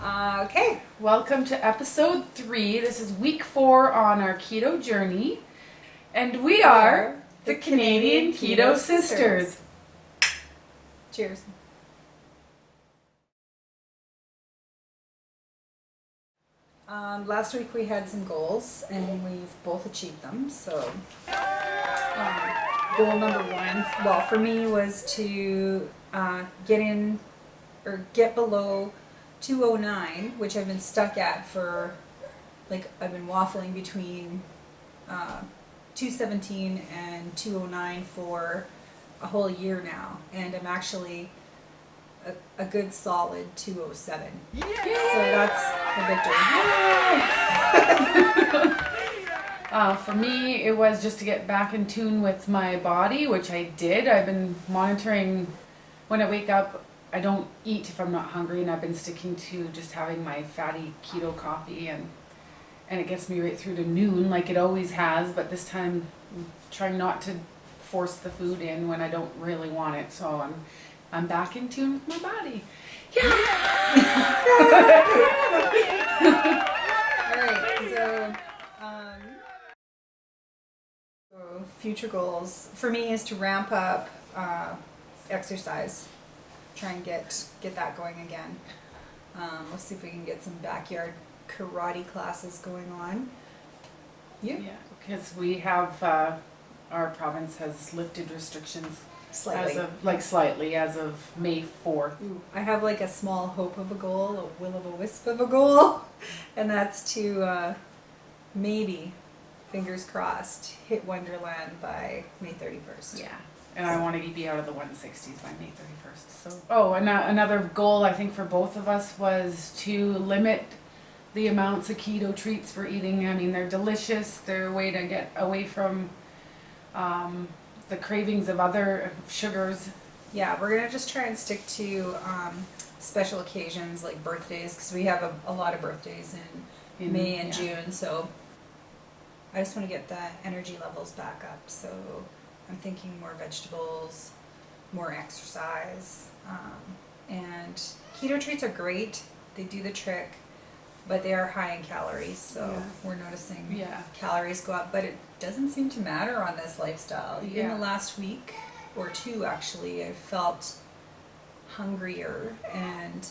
Okay, welcome to episode 3. This is week 4 on our keto journey. And we are the Canadian Keto Sisters. Cheers. Last week we had some goals and we've both achieved them. So goal number 1, well, for me was to get below 209, which I've been stuck at for, I've been waffling between 217 and 209 for a whole year now, and I'm actually a good solid 207. Yay! So that's a victory. For me, it was just to get back in tune with my body, which I did. I've been monitoring when I wake up. I don't eat if I'm not hungry, and I've been sticking to just having my fatty keto coffee, and it gets me right through to noon like it always has, but this time I'm trying not to force the food in when I don't really want it, so I'm back in tune with my body. Yeah! Alright, so future goals for me is to ramp up exercise. Try and get that going again. We'll see if we can get some backyard karate classes going on. Yeah, because we have our province has lifted restrictions slightly as of May 4th. Ooh, I have a small hope of a goal, a will of a wisp of a goal, and that's to maybe, fingers crossed, hit Wonderland by May 31st. Yeah. And I want to be out of the 160s by May 31st. So, another goal I think for both of us was to limit the amounts of keto treats we're eating. I mean, they're delicious. They're a way to get away from the cravings of other sugars. Yeah, we're going to just try and stick to special occasions like birthdays, because we have a lot of birthdays in May and June. So I just want to get the energy levels back up. So I'm thinking more vegetables, more exercise, and keto treats are great. They do the trick, but they are high in calories, so we're noticing calories go up, but it doesn't seem to matter on this lifestyle. Even the last week or 2, actually, I felt hungrier, and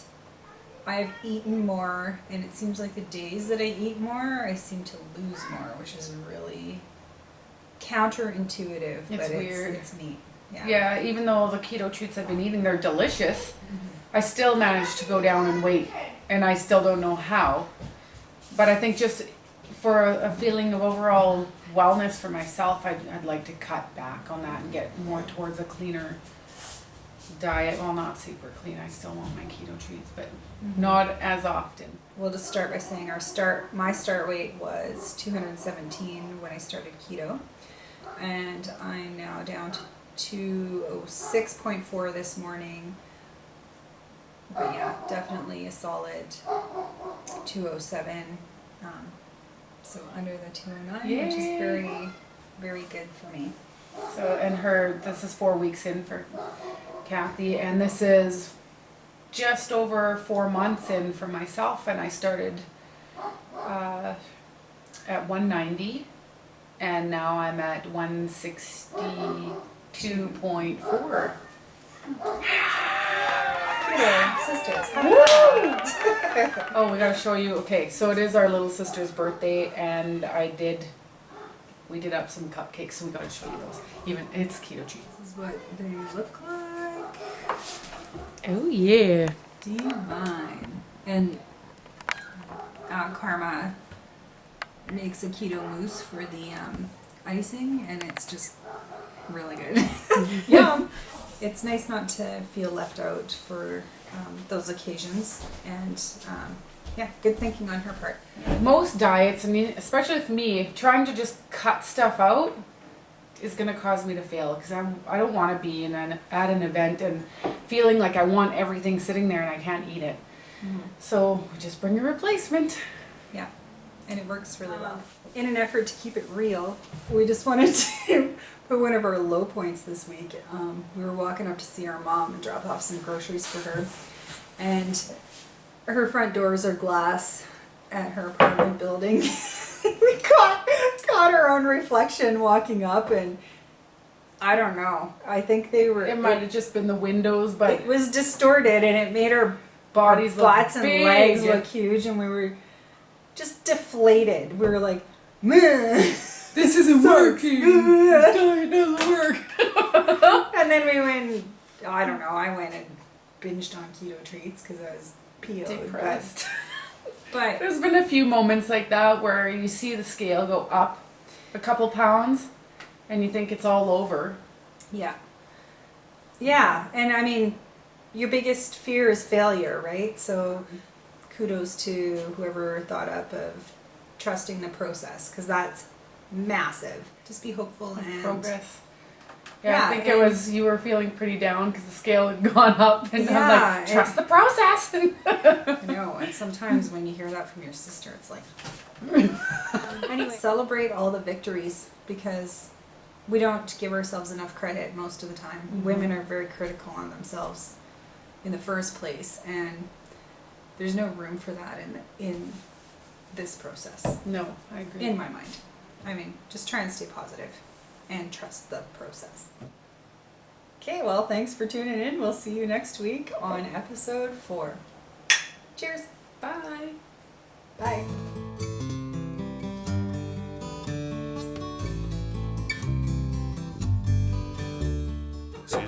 I've eaten more, and it seems like the days that I eat more, I seem to lose more, which is really counterintuitive, but weird. It's neat. Yeah, even though the keto treats I've been eating, they're delicious, I still managed to go down in weight, and I still don't know how. But I think just for a feeling of overall wellness for myself, I'd like to cut back on that and get more towards a cleaner diet. Well, not super clean. I still want my keto treats, but not as often. We'll just start by saying my start weight was 217 when I started keto. And I'm now down to 206.4 this morning. But yeah, definitely a solid 207. So under the 209, which is very, very good for me. So, and this is 4 weeks in for Kathy, and this is just over 4 months in for myself, and I started at 190. And now I'm at 162.4. Keto Sisters. Oh, we gotta show you. Okay, so it is our little sister's birthday, and we did up some cupcakes, so we gotta show you those. Even it's keto treats. This is what they look like. Oh yeah. Divine. And Karma makes a keto mousse for the icing, and it's just really good. Yum! It's nice not to feel left out for those occasions, and good thinking on her part. Most diets, I mean, especially with me, trying to just cut stuff out is going to cause me to fail, because I don't want to be at an event and feeling like I want everything sitting there and I can't eat it. So we just bring a replacement. Yeah. And it works really well. In an effort to keep it real, we just wanted to put one of our low points this week. We were walking up to see our mom and drop off some groceries for her. And her front doors are glass at her apartment building. We caught our own reflection walking up, and I don't know. I think they were. It might have just been the windows, but it was distorted, and it made our bodies butts look and big. legs look huge, and we were just deflated. We were like, meh. This isn't working. It doesn't work. And then we went. I don't know. I went and binged on keto treats because I was PO'd. Depressed. But There's been a few moments like that where you see the scale go up a couple pounds and you think it's all over. yeah. Yeah. And I mean, your biggest fear is failure, right? So kudos to whoever thought up of trusting the process, because that's massive. Just be hopeful and Progress. Yeah, Yeah, I think and- it was, you were feeling pretty down because the scale had gone up, and I'm Yeah, like, trust the process. I know, and sometimes when you hear that from your sister, it's like. Anyway, celebrate all the victories, because we don't give ourselves enough credit most of the time. Mhm. Women are very critical on themselves in the first place, and there's no room for that in this process, No, I agree. in my mind. I mean, just try and stay positive and trust the process. Okay, well, thanks for tuning in. We'll see you next week on episode 4. Cheers. Bye. Bye. Try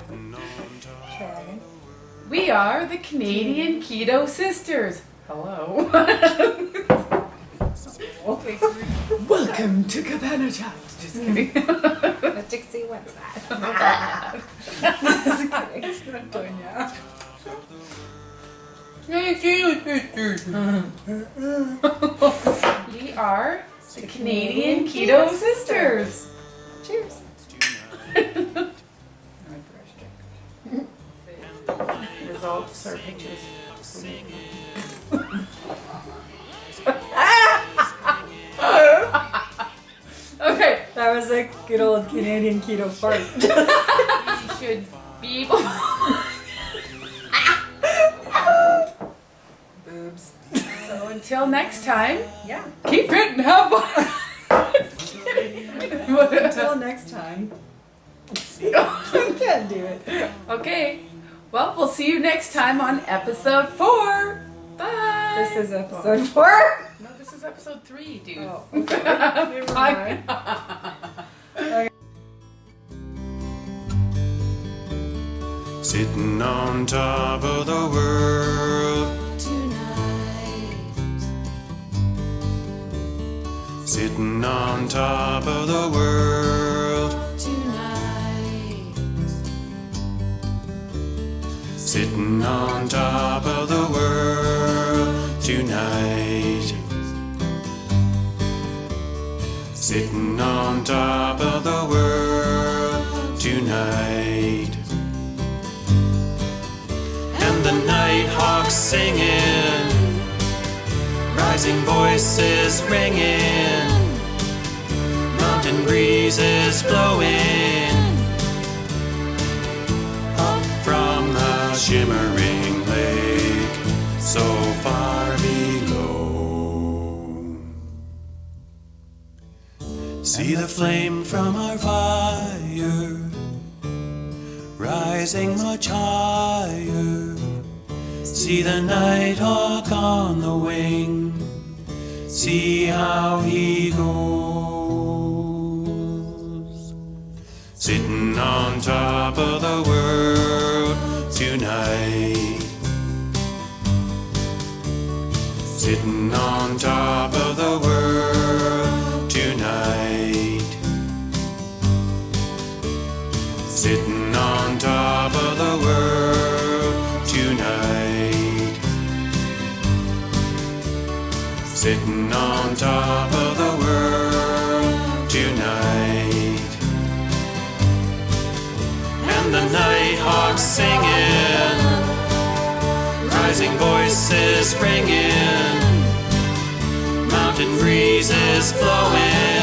again. We are the Canadian Keto Sisters. Hello. Welcome to Cabana Chat. Just kidding. Dixie, what's that? Just kidding. Tonya. We are the Canadian Keto Sisters. Cheers. Results are pictures. Okay. That was a good old Canadian keto fart. You should be able. Boobs. So until next time, Yeah. keep fit and have fun. Until next time. I can't do it. Okay. Well, we'll see you next time on episode 4. Bye. This is episode 4. No, this is episode 3, dude. Oh, okay. Never mind. Sitting on top of the world tonight. Sitting on top of the world Tonight. Sitting on top of the world tonight Sitting on top of the world tonight And the nighthawks singing Rising voices ringing Mountain breezes blowing Up from the shimmering lake So far below See the flame from our fire Rising much higher See the nighthawk on the wing See how he goes Sitting on top of the world tonight Sitting on top of the world tonight Sitting on top of the world tonight Sitting on top of the world tonight And the nighthawks singing Rising voices ringing Mountain breezes flowing